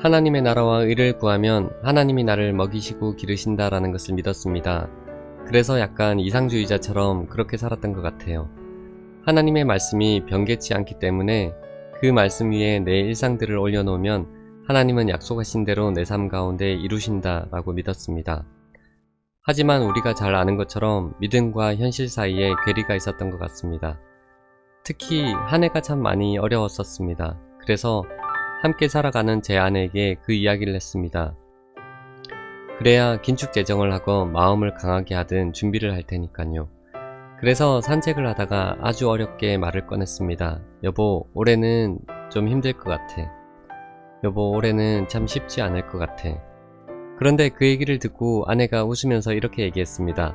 하나님의 나라와 의를 구하면 하나님이 나를 먹이시고 기르신다라는 것을 믿었습니다. 그래서 약간 이상주의자처럼 그렇게 살았던 것 같아요. 하나님의 말씀이 변개치 않기 때문에 그 말씀 위에 내 일상들을 올려놓으면 하나님은 약속하신 대로 내 삶 가운데 이루신다라고 믿었습니다. 하지만 우리가 잘 아는 것처럼 믿음과 현실 사이에 괴리가 있었던 것 같습니다. 특히 한 해가 참 많이 어려웠었습니다. 그래서 함께 살아가는 제 아내에게 그 이야기를 했습니다. 그래야 긴축 재정을 하고 마음을 강하게 하든 준비를 할 테니까요. 그래서 산책을 하다가 아주 어렵게 말을 꺼냈습니다. 여보, 올해는 좀 힘들 것 같아. 여보, 올해는 참 쉽지 않을 것 같아. 그런데 그 얘기를 듣고 아내가 웃으면서 이렇게 얘기했습니다.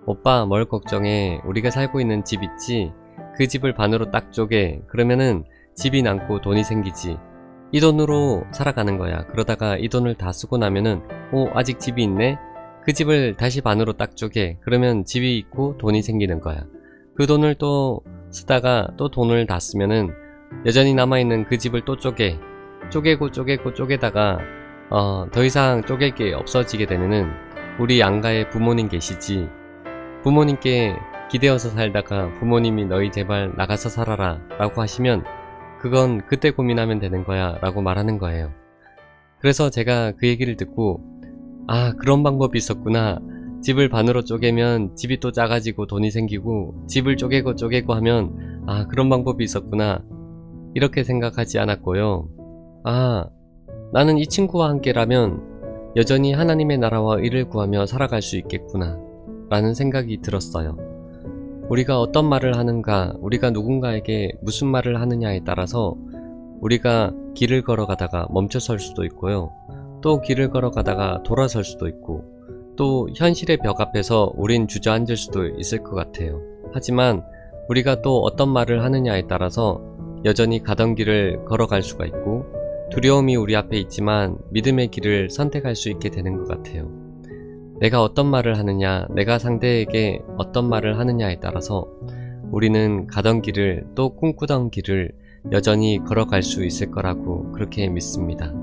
오빠, 뭘 걱정해. 우리가 살고 있는 집 있지? 그 집을 반으로 딱 쪼개. 그러면은 집이 남고 돈이 생기지. 이 돈으로 살아가는 거야. 그러다가 이 돈을 다 쓰고 나면은 아직 집이 있네? 그 집을 다시 반으로 딱 쪼개. 그러면 집이 있고 돈이 생기는 거야. 그 돈을 또 쓰다가 또 돈을 다 쓰면은 여전히 남아있는 그 집을 또 쪼개다가 더 이상 쪼갤 게 없어지게 되면은 우리 양가에 부모님 계시지. 부모님께 기대어서 살다가 부모님이 너희 제발 나가서 살아라 라고 하시면 그건 그때 고민하면 되는 거야 라고 말하는 거예요. 그래서 제가 그 얘기를 듣고 그런 방법이 있었구나. 집을 반으로 쪼개면 집이 또 작아지고 돈이 생기고 집을 쪼개고 하면 그런 방법이 있었구나. 이렇게 생각하지 않았고요. 나는 이 친구와 함께라면 여전히 하나님의 나라와 의를 구하며 살아갈 수 있겠구나 라는 생각이 들었어요. 우리가 어떤 말을 하는가, 우리가 누군가에게 무슨 말을 하느냐에 따라서 우리가 길을 걸어가다가 멈춰설 수도 있고요. 또 길을 걸어가다가 돌아설 수도 있고 또 현실의 벽 앞에서 우린 주저앉을 수도 있을 것 같아요. 하지만 우리가 또 어떤 말을 하느냐에 따라서 여전히 가던 길을 걸어갈 수가 있고 두려움이 우리 앞에 있지만 믿음의 길을 선택할 수 있게 되는 것 같아요. 내가 어떤 말을 하느냐, 내가 상대에게 어떤 말을 하느냐에 따라서 우리는 가던 길을 또 꿈꾸던 길을 여전히 걸어갈 수 있을 거라고 그렇게 믿습니다.